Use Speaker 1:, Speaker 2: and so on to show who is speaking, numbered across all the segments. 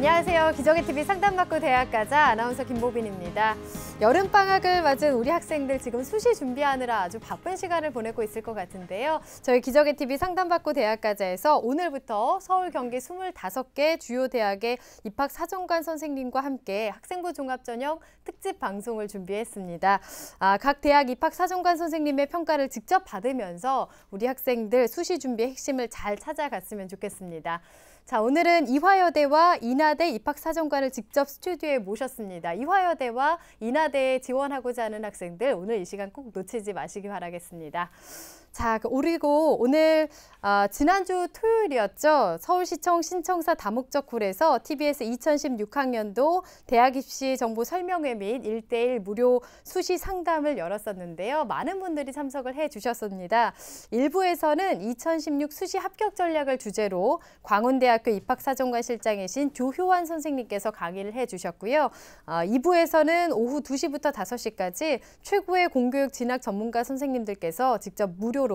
Speaker 1: 안녕하세요. 기적의TV 상담받고 대학 가자 아나운서 김보빈입니다. 여름방학을 맞은 우리 학생들 지금 수시 준비하느라 아주 바쁜 시간을 보내고 있을 것 같은데요. 저희 기적의TV 상담받고 대학 가자에서 오늘부터 서울, 경기 25개 주요 대학의 입학사정관 선생님과 함께 학생부 종합전형 특집 방송을 준비했습니다. 각 대학 입학사정관 선생님의 평가를 직접 받으면서 우리 학생들 수시 준비의 핵심을 잘 찾아갔으면 좋겠습니다. 자, 오늘은 이화여대와 인하대 입학사정관을 직접 스튜디오에 모셨습니다. 이화여대와 인하대에 지원하고자 하는 학생들 오늘 이 시간 꼭 놓치지 마시기 바라겠습니다. 자, 그리고 오늘 지난주 토요일이었죠. 서울시청 신청사 다목적 쿨에서 TBS 2016학년도 대학 입시 정보 설명회 및 1:1 무료 수시 상담을 열었었는데요. 많은 분들이 참석을 해주셨습니다. 1부에서는 2016 수시 합격 전략을 주제로 광운대학교 입학사정관 실장이신 조효환 선생님께서 강의를 해주셨고요. 2부에서는 오후 2시부터 5시까지 최고의 공교육 진학 전문가 선생님들께서 직접 무료로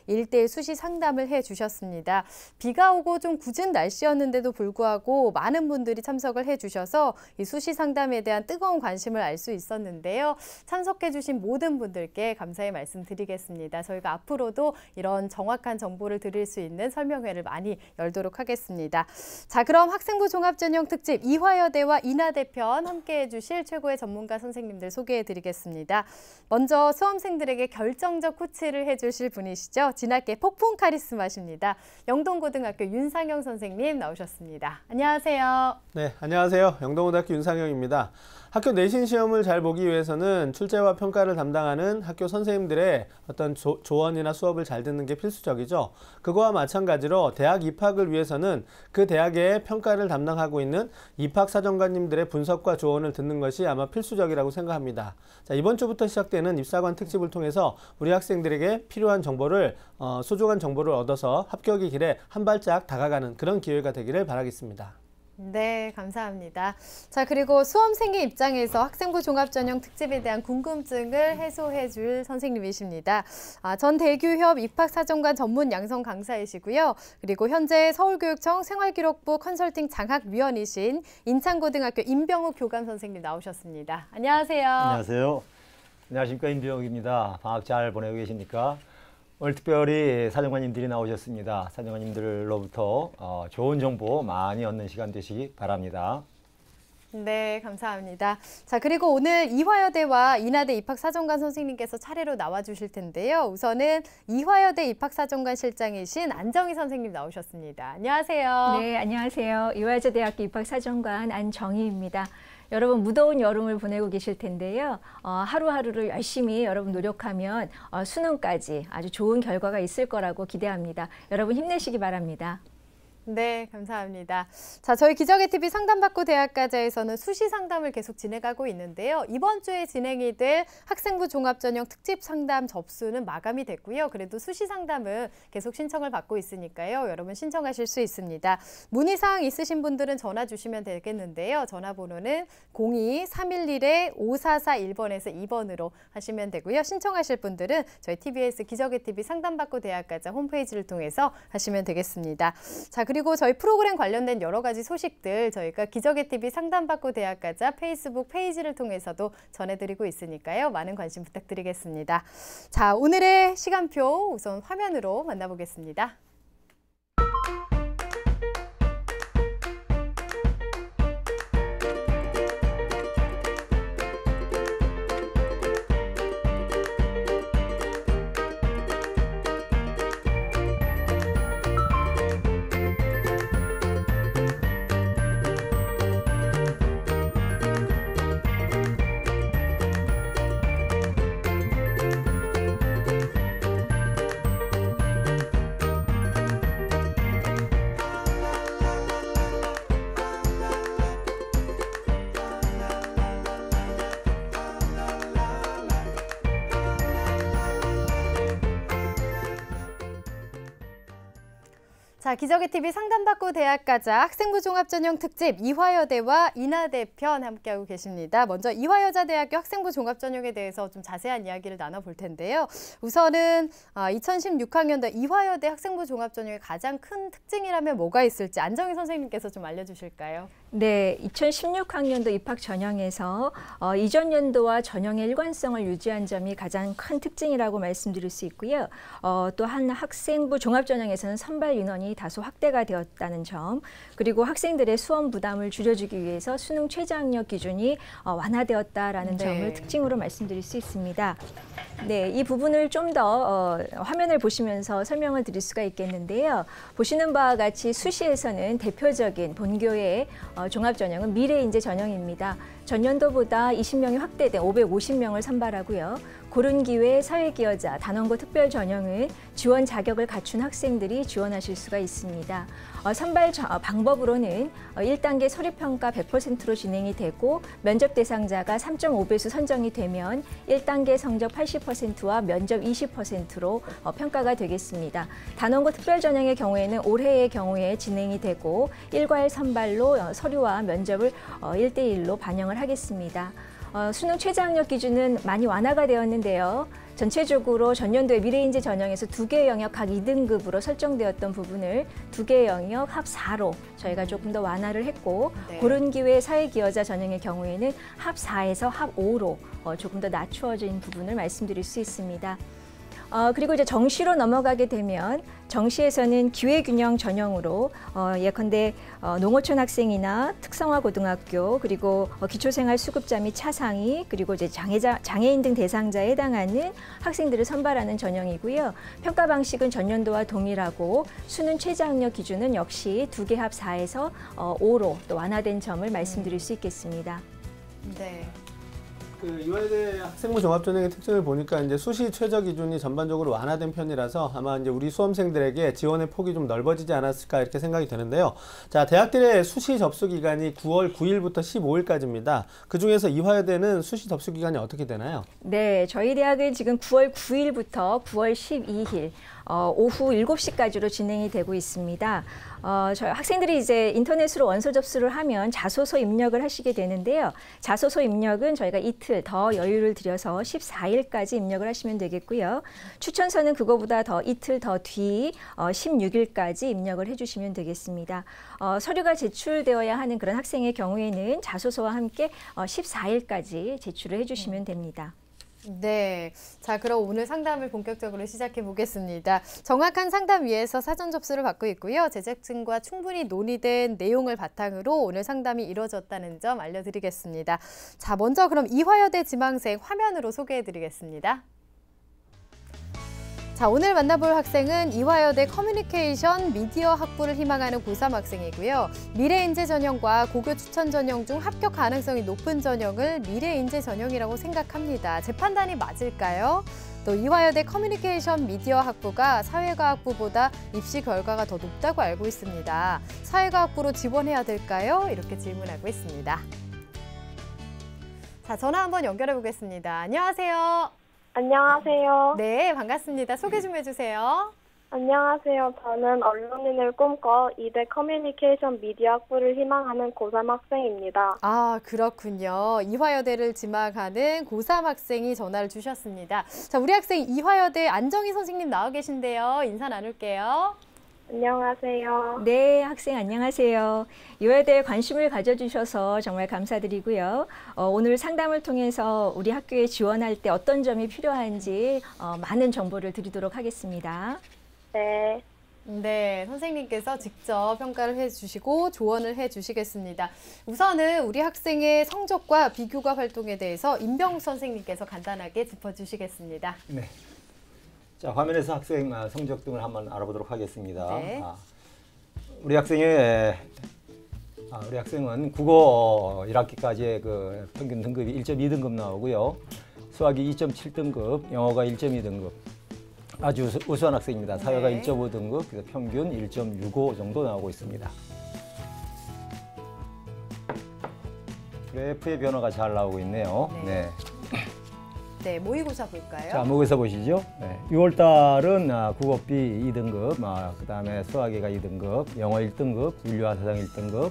Speaker 1: 1:1 수시 상담을 해주셨습니다. 비가 오고 좀 궂은 날씨였는데도 불구하고 많은 분들이 참석을 해주셔서 이 수시 상담에 대한 뜨거운 관심을 알 수 있었는데요. 참석해주신 모든 분들께 감사의 말씀 드리겠습니다. 저희가 앞으로도 이런 정확한 정보를 드릴 수 있는 설명회를 많이 열도록 하겠습니다. 자, 그럼 학생부 종합전형 특집 이화여대와 인하대 편 함께해 주실 최고의 전문가 선생님들 소개해 드리겠습니다. 먼저 수험생들에게 결정적 코치를 해주실 분이시죠. 진학계 폭풍 카리스마십니다. 영동고등학교 윤상영 선생님 나오셨습니다. 안녕하세요.
Speaker 2: 네, 안녕하세요. 영동고등학교 윤상영입니다. 학교 내신 시험을 잘 보기 위해서는 출제와 평가를 담당하는 학교 선생님들의 어떤 조언이나 수업을 잘 듣는 게 필수적이죠. 그거와 마찬가지로 대학 입학을 위해서는 그 대학의 평가를 담당하고 있는 입학사정관님들의 분석과 조언을 듣는 것이 아마 필수적이라고 생각합니다. 자, 이번 주부터 시작되는 입사관 특집을 통해서 우리 학생들에게 필요한 정보를 소중한 정보를 얻어서 합격의 길에 한 발짝 다가가는 그런 기회가 되기를 바라겠습니다.
Speaker 1: 네, 감사합니다. 자, 그리고 수험생의 입장에서 학생부 종합전형 특집에 대한 궁금증을 해소해 줄 선생님이십니다. 전 대규협 입학사정관 전문 양성 강사이시고요. 그리고 현재 서울교육청 생활기록부 컨설팅 장학위원이신 인창고등학교 임병욱 교감 선생님 나오셨습니다. 안녕하세요.
Speaker 3: 안녕하세요. 안녕하십니까, 임병욱입니다. 방학 잘 보내고 계십니까? 오늘 특별히 사정관님들이 나오셨습니다. 사정관님들로부터 좋은 정보 많이 얻는 시간 되시기 바랍니다.
Speaker 1: 네, 감사합니다. 자, 그리고 오늘 이화여대와 인하대 입학사정관 선생님께서 차례로 나와주실 텐데요. 우선은 이화여대 입학사정관 실장이신 안정희 선생님 나오셨습니다. 안녕하세요.
Speaker 4: 네, 안녕하세요. 이화여대학교 입학사정관 안정희입니다. 여러분 무더운 여름을 보내고 계실 텐데요. 하루하루를 열심히 여러분 노력하면 수능까지 아주 좋은 결과가 있을 거라고 기대합니다. 여러분 힘내시기 바랍니다.
Speaker 1: 네, 감사합니다. 자, 저희 기적의TV 상담받고 대학가자에서는 수시 상담을 계속 진행하고 있는데요. 이번 주에 진행이 될 학생부 종합전형 특집 상담 접수는 마감이 됐고요. 그래도 수시 상담은 계속 신청을 받고 있으니까요. 여러분 신청하실 수 있습니다. 문의사항 있으신 분들은 전화 주시면 되겠는데요. 전화번호는 02-311-5441번에서 2번으로 하시면 되고요. 신청하실 분들은 저희 TBS 기적의TV 상담받고 대학가자 홈페이지를 통해서 하시면 되겠습니다. 자, 그리고 저희 프로그램 관련된 여러 가지 소식들 저희가 기적의TV 상담받고 대학가자 페이스북 페이지를 통해서도 전해드리고 있으니까요. 많은 관심 부탁드리겠습니다. 자, 오늘의 시간표 우선 화면으로 만나보겠습니다. 자, 기적의TV 상담받고 대학가자 학생부 종합전형 특집 이화여대와 인하대 편 함께하고 계십니다. 먼저 이화여자대학교 학생부 종합전형에 대해서 좀 자세한 이야기를 나눠볼 텐데요. 우선은 2016학년도 이화여대 학생부 종합전형의 가장 큰 특징이라면 뭐가 있을지 안정희 선생님께서 좀 알려주실까요?
Speaker 4: 네, 2016학년도 입학 전형에서 이전 연도와 전형의 일관성을 유지한 점이 가장 큰 특징이라고 말씀드릴 수 있고요. 또한 학생부 종합전형에서는 선발 인원이 다소 확대가 되었다는 점, 그리고 학생들의 수험 부담을 줄여주기 위해서 수능 최저학력 기준이 완화되었다라는
Speaker 1: 네.
Speaker 4: 점을 특징으로 말씀드릴 수 있습니다. 네, 이 부분을 좀 더 화면을 보시면서 설명을 드릴 수가 있겠는데요. 보시는 바와 같이 수시에서는 대표적인 본교의 종합전형은 미래인재 전형입니다. 전년도보다 20명이 확대된 550명을 선발하고요. 고른 기회 사회기여자 단원고 특별 전형은 지원 자격을 갖춘 학생들이 지원하실 수가 있습니다. 선발 방법으로는 1단계 서류평가 100%로 진행이 되고 면접 대상자가 3.5배수 선정이 되면 1단계 성적 80%와 면접 20%로 평가가 되겠습니다. 단원고 특별 전형의 경우에는 올해의 경우에 진행이 되고 1과일 선발로 서류와 면접을 1대1로 반영을 하겠습니다. 수능 최저학력 기준은 많이 완화가 되었는데요. 전체적으로 전년도에 미래인재 전형에서 2개의 영역 각 2등급으로 설정되었던 부분을 2개의 영역 합 4로 저희가 조금 더 완화를 했고
Speaker 1: 네.
Speaker 4: 고른 기회 사회기여자 전형의 경우에는 합 4에서 합 5로 조금 더 낮추어진 부분을 말씀드릴 수 있습니다. 그리고 이제 정시로 넘어가게 되면 정시에서는 기회균형 전형으로 예컨대 농어촌 학생이나 특성화 고등학교 그리고 기초생활 수급자 및 차상위 그리고 이제 장애인 등 대상자에 해당하는 학생들을 선발하는 전형이고요. 평가 방식은 전년도와 동일하고 수능 최저학력 기준은 역시 2개 합 4에서 5로 또 완화된 점을 말씀드릴 수 있겠습니다.
Speaker 1: 네.
Speaker 2: 이화여대 학생부 종합전형의 특징을 보니까 이제 수시 최저 기준이 전반적으로 완화된 편이라서 아마 이제 우리 수험생들에게 지원의 폭이 좀 넓어지지 않았을까 이렇게 생각이 드는데요. 자, 대학들의 수시 접수 기간이 9월 9일부터 15일까지입니다. 그 중에서 이화여대는 수시 접수 기간이 어떻게 되나요?
Speaker 4: 네, 저희 대학은 지금 9월 9일부터 9월 12일 오후 7시까지로 진행이 되고 있습니다. 저희 학생들이 이제 인터넷으로 원서 접수를 하면 자소서 입력을 하시게 되는데요. 자소서 입력은 저희가 이틀 더 여유를 들여서 14일까지 입력을 하시면 되겠고요. 추천서는 그거보다 더 이틀 더 뒤 16일까지 입력을 해주시면 되겠습니다. 서류가 제출되어야 하는 그런 학생의 경우에는 자소서와 함께 14일까지 제출을 해주시면 됩니다.
Speaker 1: 네. 자, 그럼 오늘 상담을 본격적으로 시작해 보겠습니다. 정확한 상담 위해서 사전 접수를 받고 있고요. 제작진과 충분히 논의된 내용을 바탕으로 오늘 상담이 이루어졌다는 점 알려드리겠습니다. 자, 먼저 그럼 이화여대 지망생 화면으로 소개해 드리겠습니다. 자, 오늘 만나볼 학생은 이화여대 커뮤니케이션 미디어 학부를 희망하는 고3 학생이고요. 미래인재 전형과 고교 추천 전형 중 합격 가능성이 높은 전형을 미래인재 전형이라고 생각합니다. 제 판단이 맞을까요? 또 이화여대 커뮤니케이션 미디어 학부가 사회과학부보다 입시 결과가 더 높다고 알고 있습니다. 사회과학부로 지원해야 될까요? 이렇게 질문하고 있습니다. 자, 전화 한번 연결해 보겠습니다. 안녕하세요.
Speaker 5: 안녕하세요.
Speaker 1: 네, 반갑습니다. 소개 좀 해주세요.
Speaker 5: 안녕하세요. 저는 언론인을 꿈꿔 이대 커뮤니케이션 미디어 학부를 희망하는 고3 학생입니다.
Speaker 1: 아, 그렇군요. 이화여대를 지망하는 고3 학생이 전화를 주셨습니다. 자, 우리 학생 이화여대 안정희 선생님 나와 계신데요. 인사 나눌게요.
Speaker 5: 안녕하세요.
Speaker 4: 네, 학생 안녕하세요. 이화여대에 관심을 가져주셔서 정말 감사드리고요. 오늘 상담을 통해서 우리 학교에 지원할 때 어떤 점이 필요한지 많은 정보를 드리도록 하겠습니다.
Speaker 5: 네.
Speaker 1: 네, 선생님께서 직접 평가를 해주시고 조언을 해주시겠습니다. 우선은 우리 학생의 성적과 비교과 활동에 대해서 임병 선생님께서 간단하게 짚어주시겠습니다.
Speaker 3: 네. 자, 화면에서 학생 성적 등을 한번 알아보도록 하겠습니다.
Speaker 1: 네.
Speaker 3: 우리 학생은 국어 1학기까지의 그 평균 등급이 1.2등급 나오고요. 수학이 2.7등급, 영어가 1.2등급. 아주 우수한 학생입니다. 사회가
Speaker 1: 네.
Speaker 3: 1.5등급, 그래서 평균 1.65 정도 나오고 있습니다. 그래프의 변화가 잘 나오고 있네요.
Speaker 1: 네. 네, 모의고사 볼까요?
Speaker 3: 자, 모의고사 보시죠. 네. 6월 달은 국어비 2등급, 그다음에 수학이가 2등급, 영어 1등급, 인류와 사상 1등급,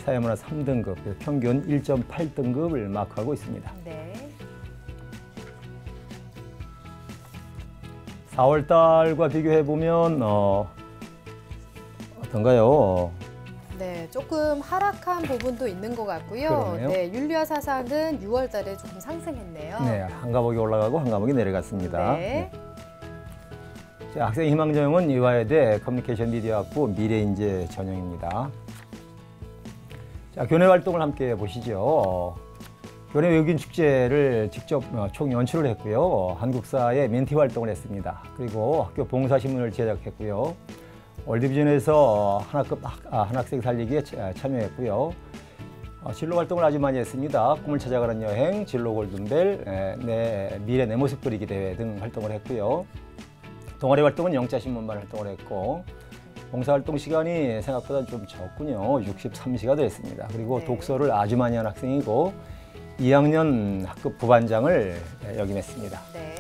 Speaker 3: 사회문화 3등급, 평균 1.8등급을 마크하고 있습니다.
Speaker 1: 네.
Speaker 3: 4월 달과 비교해 보면 어떤가요?
Speaker 1: 네, 조금 하락한 부분도 있는 것 같고요.
Speaker 3: 그러네요.
Speaker 1: 네, 윤리화 사상은 6월 달에 조금 상승했네요.
Speaker 3: 네, 한 과목이 올라가고 한 과목이 내려갔습니다.
Speaker 1: 네.
Speaker 3: 자, 학생 희망정은 이화여대 커뮤니케이션 미디어학부 미래인재 전형입니다. 자, 교내 활동을 함께 보시죠. 교내 외국인 축제를 직접 총 연출을 했고요. 한국사의 멘티 활동을 했습니다. 그리고 학교 봉사신문을 제작했고요. 월드비전에서 한 학생 살리기에 참여했고요. 진로 활동을 아주 많이 했습니다. 꿈을 찾아가는 여행, 진로 골든벨, 미래 내 모습 그리기 대회 등 활동을 했고요. 동아리 활동은 영자신문반 활동을 했고, 봉사활동 시간이 생각보다 좀 적군요. 63시가 됐습니다. 그리고
Speaker 1: 네.
Speaker 3: 독서를 아주 많이 한 학생이고 2학년 학급 부반장을 역임했습니다.
Speaker 1: 네.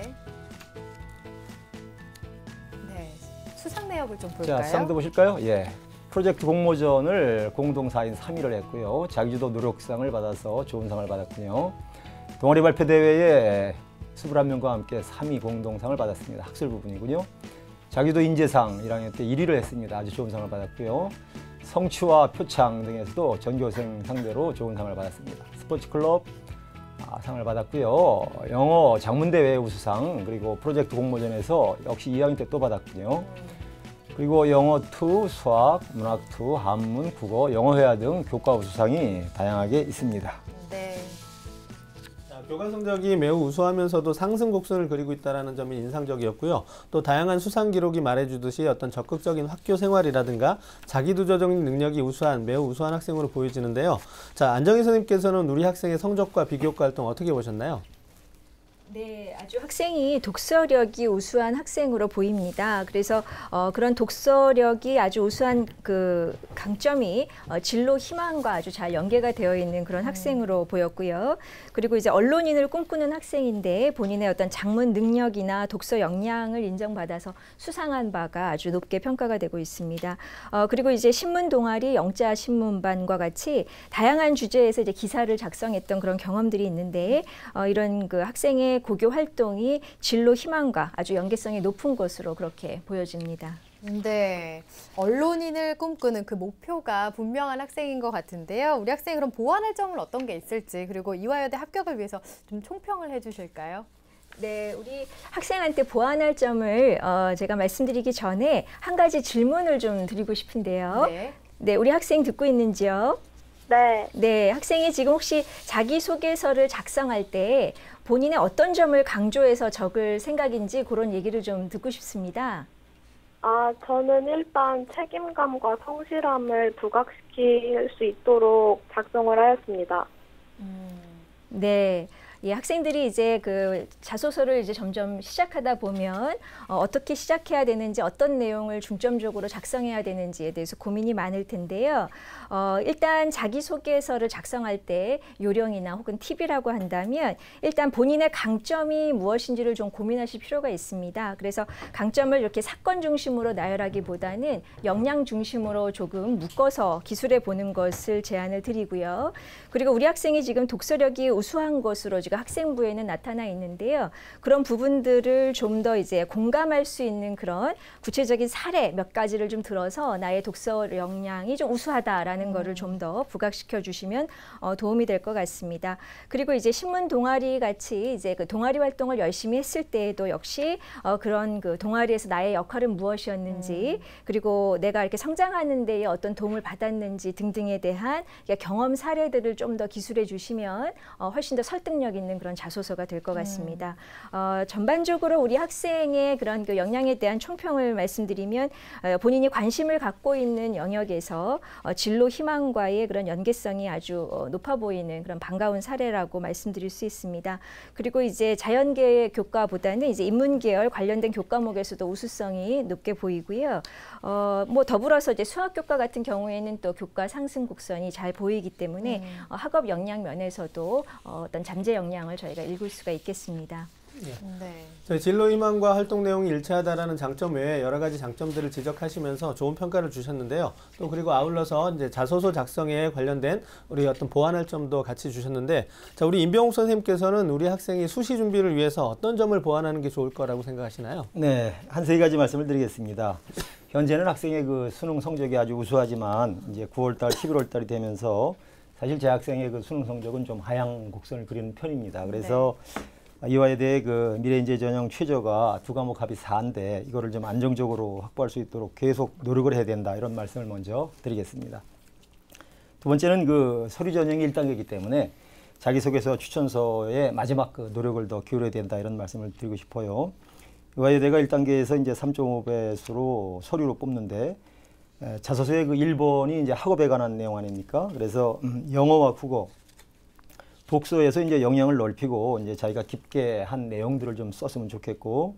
Speaker 1: 네. 수상 내역을 좀
Speaker 3: 자,
Speaker 1: 볼까요?
Speaker 3: 수상도 보실까요? 예. 프로젝트 공모전을 공동사인 3위를 했고요. 자기주도 노력상을 받아서 좋은 상을 받았군요. 동아리 발표 대회에 21명과 함께 3위 공동상을 받았습니다. 학술 부분이군요. 자기도 인재상 1학년 때 1위를 했습니다. 아주 좋은 상을 받았고요. 성취와 표창 등에서도 전교생 상대로 좋은 상을 받았습니다. 스포츠클럽 상을 받았고요. 영어 장문대회 우수상, 그리고 프로젝트 공모전에서 역시 2학년 때 또 받았군요. 그리고 영어 2, 수학, 문학 2, 한문, 국어, 영어회화 등 교과 우수상이 다양하게 있습니다.
Speaker 1: 네.
Speaker 2: 자, 교과 성적이 매우 우수하면서도 상승 곡선을 그리고 있다는 점이 인상적이었고요. 또 다양한 수상 기록이 말해주듯이 어떤 적극적인 학교 생활이라든가 자기주도적인 능력이 매우 우수한 학생으로 보여지는데요. 자, 안정희 선생님께서는 우리 학생의 성적과 비교과 활동 어떻게 보셨나요?
Speaker 4: 네, 아주 학생이 독서력이 우수한 학생으로 보입니다. 그래서 그런 독서력이 아주 우수한 그 강점이 진로 희망과 아주 잘 연계가 되어 있는 그런 학생으로 보였고요. 그리고 이제 언론인을 꿈꾸는 학생인데 본인의 어떤 작문 능력이나 독서 역량을 인정받아서 수상한 바가 아주 높게 평가가 되고 있습니다. 그리고 이제 신문 동아리 영자 신문반과 같이 다양한 주제에서 이제 기사를 작성했던 그런 경험들이 있는데 이런 그 학생의 고교 활동이 진로 희망과 아주 연계성이 높은 것으로 그렇게 보여집니다.
Speaker 1: 네, 언론인을 꿈꾸는 그 목표가 분명한 학생인 것 같은데요. 우리 학생이 그럼 보완할 점은 어떤 게 있을지, 그리고 이화여대 합격을 위해서 좀 총평을 해주실까요?
Speaker 4: 네, 우리 학생한테 보완할 점을 제가 말씀드리기 전에 한 가지 질문을 좀 드리고 싶은데요. 네, 우리 학생 듣고 있는지요?
Speaker 5: 네.
Speaker 4: 네, 학생이 지금 혹시 자기소개서를 작성할 때 본인의 어떤 점을 강조해서 적을 생각인지 그런 얘기를 좀 듣고 싶습니다.
Speaker 5: 저는 일단 책임감과 성실함을 부각시킬 수 있도록 작성을 하였습니다.
Speaker 4: 네. 예, 학생들이 이제 그 자소서를 이제 점점 시작하다 보면 어떻게 시작해야 되는지, 어떤 내용을 중점적으로 작성해야 되는지에 대해서 고민이 많을 텐데요. 일단 자기소개서를 작성할 때 요령이나 혹은 팁이라고 한다면 일단 본인의 강점이 무엇인지를 좀 고민하실 필요가 있습니다. 그래서 강점을 이렇게 사건 중심으로 나열하기보다는 역량 중심으로 조금 묶어서 기술해 보는 것을 제안을 드리고요. 그리고 우리 학생이 지금 독서력이 우수한 것으로 지금 학생부에는 나타나 있는데요. 그런 부분들을 좀 더 이제 공감할 수 있는 그런 구체적인 사례 몇 가지를 좀 들어서 나의 독서 역량이 좀 우수하다라는 거를 좀 더 부각시켜 주시면 도움이 될 것 같습니다. 그리고 이제 신문 동아리 같이 이제 그 동아리 활동을 열심히 했을 때에도 역시 그런 그 동아리에서 나의 역할은 무엇이었는지 그리고 내가 이렇게 성장하는 데에 어떤 도움을 받았는지 등등에 대한 경험 사례들을 좀 더 기술해 주시면 훨씬 더 설득력 있는 그런 자소서가 될 것 같습니다. 전반적으로 우리 학생의 그런 그 역량에 대한 총평을 말씀드리면 본인이 관심을 갖고 있는 영역에서 진로 희망과의 그런 연계성이 아주 높아 보이는 그런 반가운 사례라고 말씀드릴 수 있습니다. 그리고 이제 자연계의 교과보다는 이제 인문계열 관련된 교과목에서도 우수성이 높게 보이고요. 뭐 더불어서 이제 수학교과 같은 경우에는 또 교과 상승 곡선이 잘 보이기 때문에 학업 역량 면에서도 어떤 잠재 역량을 저희가 읽을 수가 있겠습니다.
Speaker 1: 네.
Speaker 2: 저희 진로 희망과 활동 내용이 일치하다라는 장점 외에 여러 가지 장점들을 지적하시면서 좋은 평가를 주셨는데요. 또 그리고 아울러서 이제 자소서 작성에 관련된 우리 어떤 보완할 점도 같이 주셨는데, 자, 우리 임병욱 선생님께서는 우리 학생이 수시 준비를 위해서 어떤 점을 보완하는 게 좋을 거라고 생각하시나요?
Speaker 3: 네, 한 세 가지 말씀을 드리겠습니다. 현재는 학생의 그 수능 성적이 아주 우수하지만 이제 9월달, 11월달이 되면서 사실 제 학생의 그 수능 성적은 좀 하향 곡선을 그리는 편입니다. 그래서 이화에 대해 그 미래인재 전형 최저가 두 과목 합이 4인데 이거를 좀 안정적으로 확보할 수 있도록 계속 노력을 해야 된다, 이런 말씀을 먼저 드리겠습니다. 두 번째는 그 서류 전형이 1단계이기 때문에 자기소개서 추천서의 마지막 그 노력을 더 기울여야 된다, 이런 말씀을 드리고 싶어요. 이화여대가 1단계에서 이제 3.5배수로 서류로 뽑는데 자소서의 그 1번이 이제 학업에 관한 내용 아닙니까? 그래서 영어와 국어, 독서에서 이제 영역을 넓히고 이제 자기가 깊게 한 내용들을 좀 썼으면 좋겠고,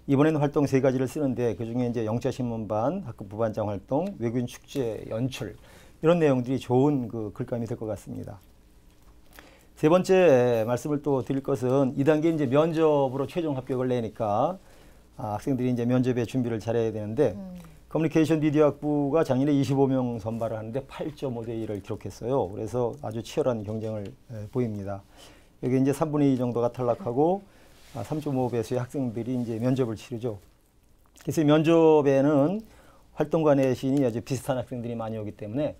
Speaker 3: 이번에는 활동 3가지를 쓰는데 그중에 이제 영자신문반, 학급 부반장 활동, 외국인 축제, 연출, 이런 내용들이 좋은 그 글감이 될 것 같습니다. 세 번째 말씀을 또 드릴 것은 2단계 이제 면접으로 최종 합격을 내니까 학생들이 이제 면접에 준비를 잘해야 되는데 커뮤니케이션 미디어 학부가 작년에 25명 선발을 하는데 8.5대 1을 기록했어요. 그래서 아주 치열한 경쟁을 보입니다. 여기 이제 3분의 2 정도가 탈락하고 3.5배수의 학생들이 이제 면접을 치르죠. 그래서 면접에는 활동가 내신이 아주 비슷한 학생들이 많이 오기 때문에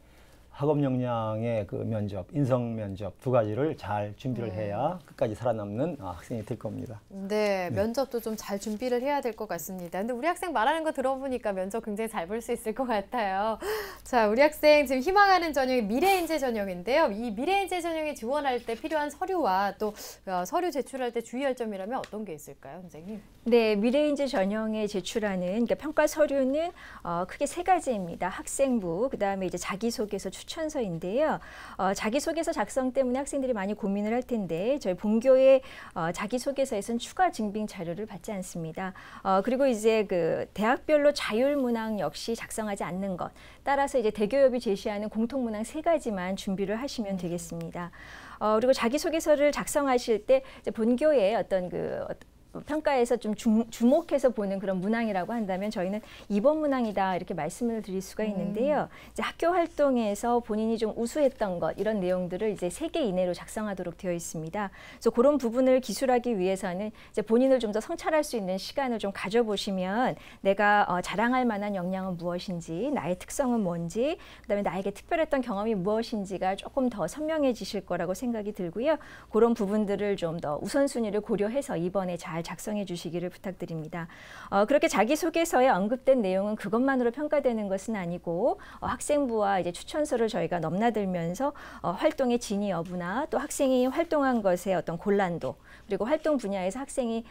Speaker 3: 학업 역량의 그 면접, 인성 면접 두 가지를 잘 준비를 해야 끝까지 살아남는 학생이 될 겁니다.
Speaker 1: 네, 면접도 좀 잘 준비를 해야 될 것 같습니다. 근데 우리 학생 말하는 거 들어보니까 면접 굉장히 잘 볼 수 있을 것 같아요. 자, 우리 학생 지금 희망하는 전형이 미래인재 전형인데요. 이 미래인재 전형에 지원할 때 필요한 서류와 또 서류 제출할 때 주의할 점이라면 어떤 게 있을까요, 선생님?
Speaker 4: 네, 미래인재 전형에 제출하는 그러니까 평가 서류는 크게 3가지입니다. 학생부, 그다음에 이제 자기소개서, 추천서인데요. 자기소개서 작성 때문에 학생들이 많이 고민을 할 텐데 저희 본교의 자기소개서에서는 추가 증빙 자료를 받지 않습니다. 그리고 이제 그 대학별로 자율문항 역시 작성하지 않는 것. 따라서 이제 대교협이 제시하는 공통문항 3가지만 준비를 하시면 되겠습니다. 그리고 자기소개서를 작성하실 때 이제 본교의 어떤 그 평가에서 좀 주목해서 보는 그런 문항이라고 한다면 저희는 2번 문항이다, 이렇게 말씀을 드릴 수가 있는데요. 이제 학교 활동에서 본인이 좀 우수했던 것, 이런 내용들을 이제 3개 이내로 작성하도록 되어 있습니다. 그래서 그런 부분을 기술하기 위해서는 이제 본인을 좀 더 성찰할 수 있는 시간을 좀 가져보시면 내가 자랑할 만한 역량은 무엇인지, 나의 특성은 뭔지, 그다음에 나에게 특별했던 경험이 무엇인지가 조금 더 선명해지실 거라고 생각이 들고요. 그런 부분들을 좀 더 우선순위를 고려해서 이번에 잘 작성해 주시기를 부탁드립니다. 그렇게 자기소개서에 언급된 내용은 그것만으로 평가되는 것은 아니고 학생부와 이제 추천서를 저희가 넘나들면서 활동의 진위 여부나 또 학생이 활동한 것의 어떤 곤란도, 그리고 활동 분야에서 학생이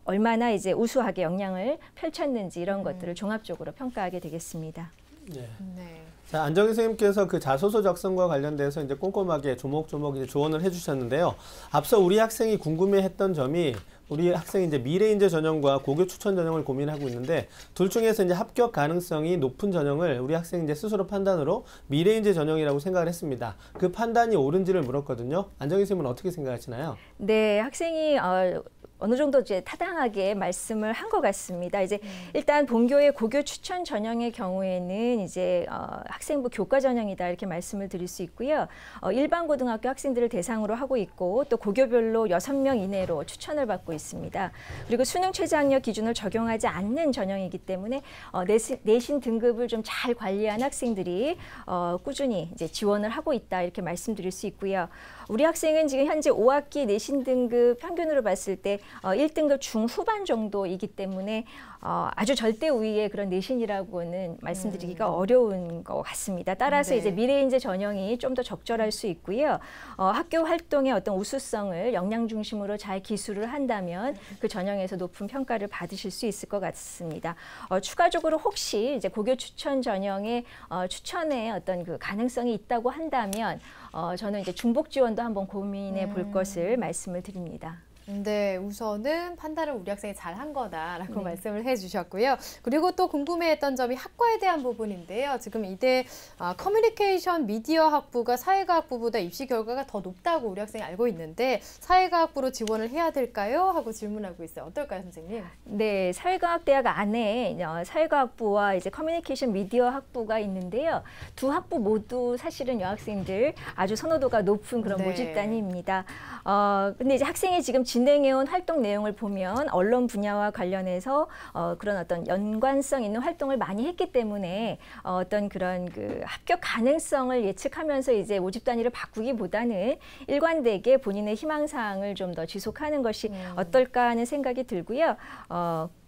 Speaker 4: 얼마나 이제 우수하게 역량을 펼쳤는지, 이런 것들을 종합적으로 평가하게 되겠습니다.
Speaker 2: 네.
Speaker 1: 네.
Speaker 2: 자, 안정희 선생님께서 그 자소서 작성과 관련돼서 이제 꼼꼼하게 조목조목 이제 조언을 해주셨는데요. 앞서 우리 학생이 궁금해했던 점이, 우리 학생이 이제 미래인재 전형과 고교 추천 전형을 고민하고 있는데 둘 중에서 이제 합격 가능성이 높은 전형을 우리 학생이 이제 스스로 판단으로 미래인재 전형이라고 생각을 했습니다. 그 판단이 옳은지를 물었거든요. 안정희 선생님은 어떻게 생각하시나요?
Speaker 4: 네, 학생이 어느 정도 이제 타당하게 말씀을 한 것 같습니다. 이제 일단 본교의 고교 추천 전형의 경우에는 이제 학생부 교과 전형이다, 이렇게 말씀을 드릴 수 있고요. 일반 고등학교 학생들을 대상으로 하고 있고 또 고교별로 6명 이내로 추천을 받고 있습니다. 그리고 수능 최저학력 기준을 적용하지 않는 전형이기 때문에 내신 등급을 좀 잘 관리한 학생들이 꾸준히 이제 지원을 하고 있다, 이렇게 말씀드릴 수 있고요. 우리 학생은 지금 현재 5학기 내신 등급 평균으로 봤을 때 1등급 중후반 정도이기 때문에 아주 절대 우위의 그런 내신이라고는 말씀드리기가 어려운 것 같습니다. 따라서 이제 미래인재 전형이 좀 더 적절할 수 있고요. 학교 활동의 어떤 우수성을 역량 중심으로 잘 기술을 한다면 그 전형에서 높은 평가를 받으실 수 있을 것 같습니다. 추가적으로 혹시 이제 고교 추천 전형의 추천에 어떤 그 가능성이 있다고 한다면 저는 이제 중복 지원도 한번 고민해 볼 것을 말씀을 드립니다.
Speaker 1: 네, 우선은 판단을 우리 학생이 잘한 거다라고 말씀을 해주셨고요. 그리고 또 궁금해했던 점이 학과에 대한 부분인데요. 지금 이대 커뮤니케이션 미디어 학부가 사회과학부보다 입시 결과가 더 높다고 우리 학생이 알고 있는데 사회과학부로 지원을 해야 될까요? 하고 질문하고 있어요. 어떨까요, 선생님?
Speaker 4: 네, 사회과학대학 안에 사회과학부와 이제 커뮤니케이션 미디어 학부가 있는데요. 두 학부 모두 사실은 여학생들 아주 선호도가 높은 그런 모집단입니다. 근데 이제 학생이 지금 진행해온 활동 내용을 보면 언론 분야와 관련해서 그런 어떤 연관성 있는 활동을 많이 했기 때문에 어떤 그런 그 합격 가능성을 예측하면서 이제 모집 단위를 바꾸기보다는 일관되게 본인의 희망사항을 좀 더 지속하는 것이 어떨까 하는 생각이 들고요.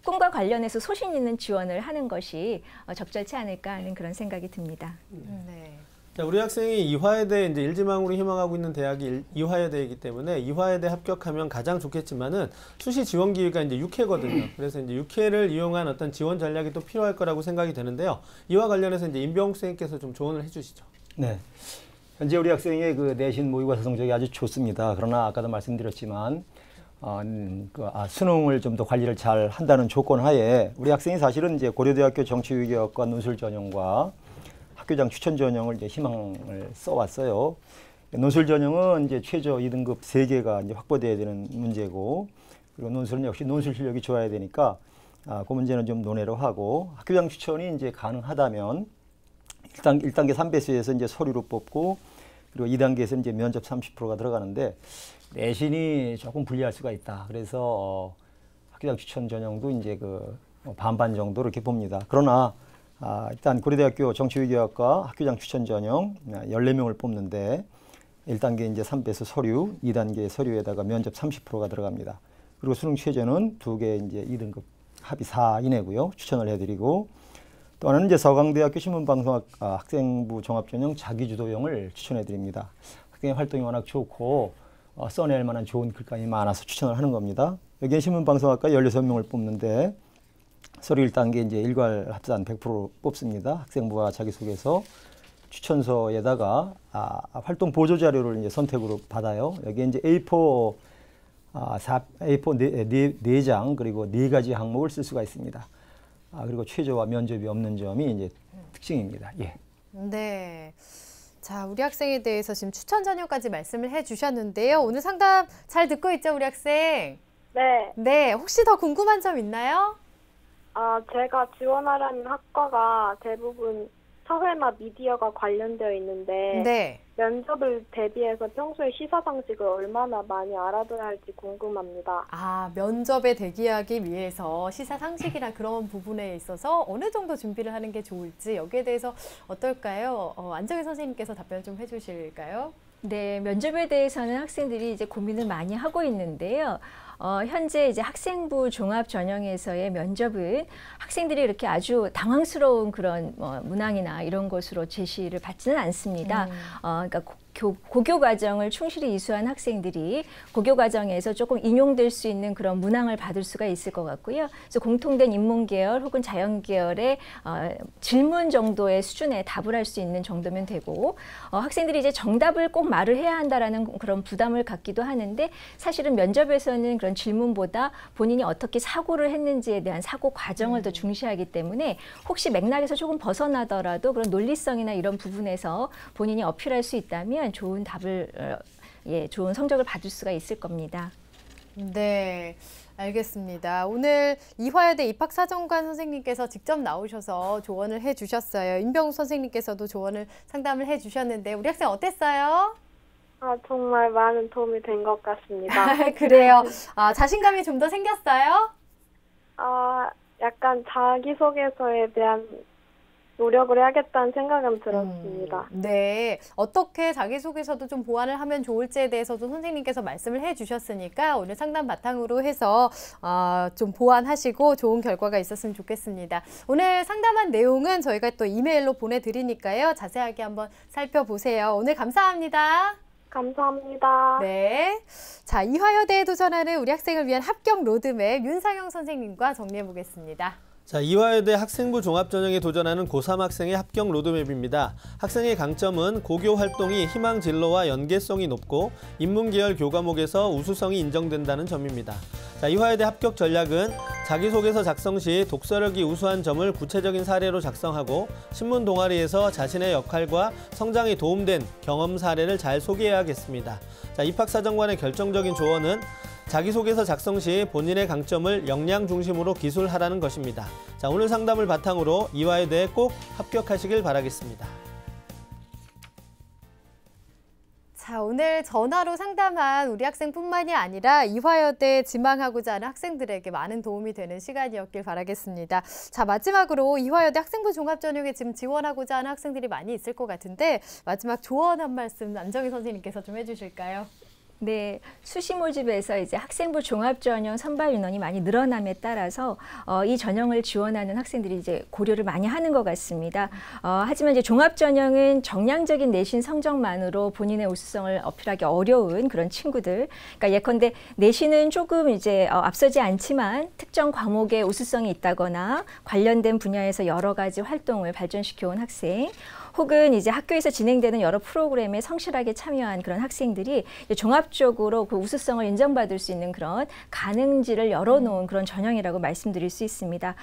Speaker 4: 꿈과 관련해서 소신 있는 지원을 하는 것이 적절치 않을까 하는 그런 생각이 듭니다.
Speaker 1: 네.
Speaker 2: 자, 우리 학생이 이화여대 이제 일지망으로 희망하고 있는 대학이 이화여대이기 때문에 이화여대 합격하면 가장 좋겠지만은 수시 지원 기회가 이제 6회거든요. 그래서 이제 6회를 이용한 어떤 지원 전략이 또 필요할 거라고 생각이 되는데요. 이와 관련해서 이제 임병욱 선생님께서 좀 조언을 해주시죠.
Speaker 3: 네. 현재 우리 학생의 그 내신 모의고사 성적이 아주 좋습니다. 그러나 아까도 말씀드렸지만 수능을 좀 더 관리를 잘 한다는 조건 하에 우리 학생이 사실은 이제 고려대학교 정치외교학과 논술 전형과 학교장 추천 전형을 이제 희망을 써왔어요. 논술 전형은 이제 최저 2등급 3개가 이제 확보돼야 되는 문제고, 그리고 논술은 역시 논술 실력이 좋아야 되니까 그 문제는 좀 논외로 하고, 학교장 추천이 이제 가능하다면 1단계 3배수에서 이제 서류로 뽑고, 그리고 2단계에서 이제 면접 30%가 들어가는데 내신이 조금 불리할 수가 있다. 그래서 학교장 추천 전형도 이제 그 반반 정도 이렇게 봅니다. 그러나 일단 고려대학교 정치외교학과 학교장 추천 전형 14명을 뽑는데 1단계 이제 3배수 서류, 2단계 서류에다가 면접 30%가 들어갑니다. 그리고 수능 최저는 2개 이제 2등급 합이 4 이내고요. 추천을 해드리고, 또 하나는 이제 서강대학교 신문방송학 학생부 종합전형 자기주도형을 추천해드립니다. 학생의 활동이 워낙 좋고 써낼 만한 좋은 글감이 많아서 추천을 하는 겁니다. 여기에 신문방송학과 16명을 뽑는데 서류 1단계 이제 일괄 합산 100% 뽑습니다. 학생부가 자기소개서, 추천서에다가 활동 보조 자료를 이제 선택으로 받아요. 여기에 이제 A4 4장 그리고 4가지 항목을 쓸 수가 있습니다. 그리고 최저와 면접이 없는 점이 이제 특징입니다. 예.
Speaker 1: 네. 자, 우리 학생에 대해서 지금 추천 전형까지 말씀을 해주셨는데요. 오늘 상담 잘 듣고 있죠, 우리 학생?
Speaker 5: 네.
Speaker 1: 네. 혹시 더 궁금한 점 있나요?
Speaker 5: 제가 지원하려는 학과가 대부분 사회나 미디어가 관련되어 있는데
Speaker 1: 네.
Speaker 5: 면접을 대비해서 평소에 시사 상식을 얼마나 많이 알아둬야 할지 궁금합니다.
Speaker 1: 면접에 대기하기 위해서 시사 상식이나 그런 부분에 있어서 어느 정도 준비를 하는 게 좋을지 여기에 대해서 어떨까요? 안정희 선생님께서 답변 좀 해주실까요?
Speaker 4: 네, 면접에 대해서는 학생들이 이제 고민을 많이 하고 있는데요. 현재 이제 학생부 종합 전형에서의 면접은 학생들이 이렇게 아주 당황스러운 그런 문항이나 이런 것으로 제시를 받지는 않습니다. 그러니까 고교 과정을 충실히 이수한 학생들이 고교 과정에서 조금 인용될 수 있는 그런 문항을 받을 수가 있을 것 같고요. 그래서 공통된 인문 계열 혹은 자연 계열의 질문 정도의 수준에 답을 할 수 있는 정도면 되고, 학생들이 이제 정답을 꼭 말을 해야 한다라는 그런 부담을 갖기도 하는데, 사실은 면접에서는 그런 질문보다 본인이 어떻게 사고를 했는지에 대한 사고 과정을 더 중시하기 때문에 혹시 맥락에서 조금 벗어나더라도 그런 논리성이나 이런 부분에서 본인이 어필할 수 있다면 좋은 답을, 좋은 성적을 받을 수가 있을 겁니다.
Speaker 1: 네, 알겠습니다. 오늘 이화여대 입학사정관 선생님께서 직접 나오셔서 조언을 해주셨어요. 임병욱 선생님께서도 조언을 상담을 해주셨는데 우리 학생 어땠어요?
Speaker 5: 정말 많은 도움이 된 것 같습니다.
Speaker 1: 그래요. 자신감이 좀 더 생겼어요?
Speaker 5: 약간 자기소개서에 대한 노력을 해야겠다는 생각은 들었습니다.
Speaker 1: 네. 어떻게 자기소개서도 좀 보완을 하면 좋을지에 대해서도 선생님께서 말씀을 해주셨으니까 오늘 상담 바탕으로 해서 좀 보완하시고 좋은 결과가 있었으면 좋겠습니다. 오늘 상담한 내용은 저희가 또 이메일로 보내드리니까요. 자세하게 한번 살펴보세요. 오늘 감사합니다.
Speaker 5: 감사합니다.
Speaker 1: 네. 자, 이화여대에 도전하는 우리 학생을 위한 합격 로드맵 윤상영 선생님과 정리해 보겠습니다.
Speaker 2: 자, 이화여대 학생부 종합전형에 도전하는 고3 학생의 합격 로드맵입니다. 학생의 강점은 고교 활동이 희망 진로와 연계성이 높고 인문계열 교과목에서 우수성이 인정된다는 점입니다. 자, 이화여대 합격 전략은 자기소개서 작성 시 독서력이 우수한 점을 구체적인 사례로 작성하고 신문 동아리에서 자신의 역할과 성장에 도움된 경험 사례를 잘 소개해야겠습니다. 자, 입학사정관의 결정적인 조언은 자기소개서 작성 시 본인의 강점을 역량 중심으로 기술하라는 것입니다. 자, 오늘 상담을 바탕으로 이화여대에 꼭 합격하시길 바라겠습니다.
Speaker 1: 자, 오늘 오늘 전화로 상담한 우리 학생뿐만이 아니라 이화여대 지망하고자 하는 학생들에게 많은 도움이 되는 시간이었길 바라겠습니다. 자, 마지막으로 이화여대 학생부 종합전형에 지금 지원하고자 하는 학생들이 많이 있을 것 같은데 마지막 조언 한 말씀 안정희 선생님께서 좀 해주실까요?
Speaker 4: 네, 수시 모집에서 이제 학생부 종합전형 선발 인원이 많이 늘어남에 따라서 이 전형을 지원하는 학생들이 이제 고려를 많이 하는 것 같습니다. 하지만 이제 종합전형은 정량적인 내신 성적만으로 본인의 우수성을 어필하기 어려운 그런 친구들. 그러니까 예컨대 내신은 조금 이제 앞서지 않지만 특정 과목에 우수성이 있다거나 관련된 분야에서 여러 가지 활동을 발전시켜온 학생. 혹은 이제 학교에서 진행되는 여러 프로그램에 성실하게 참여한 그런 학생들이 종합적으로 그 우수성을 인정받을 수 있는 그런 가능지를 열어놓은 그런 전형이라고 말씀드릴 수 있습니다.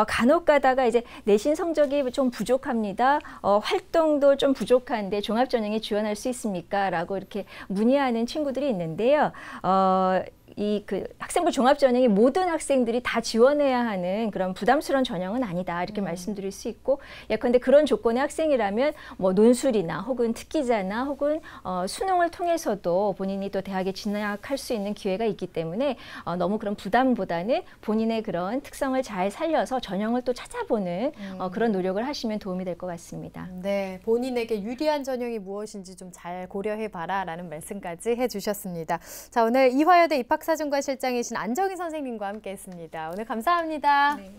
Speaker 4: 간혹 가다가 이제 내신 성적이 좀 부족합니다. 활동도 좀 부족한데 종합전형에 지원할 수 있습니까? 라고 이렇게 문의하는 친구들이 있는데요. 그 학생부 종합전형이 모든 학생들이 다 지원해야 하는 그런 부담스러운 전형은 아니다 이렇게 말씀드릴 수 있고 예컨대 그런 조건의 학생이라면 뭐 논술이나 혹은 특기자나 혹은 수능을 통해서도 본인이 또 대학에 진학할 수 있는 기회가 있기 때문에 너무 그런 부담보다는 본인의 그런 특성을 잘 살려서 전형을 또 찾아보는 그런 노력을 하시면 도움이 될 것 같습니다.
Speaker 1: 네, 본인에게 유리한 전형이 무엇인지 좀 잘 고려해봐라 라는 말씀까지 해주셨습니다. 자, 오늘 이화여대 입학사정관 실장이신 안정희 선생님과 함께했습니다. 오늘 감사합니다.
Speaker 4: 네.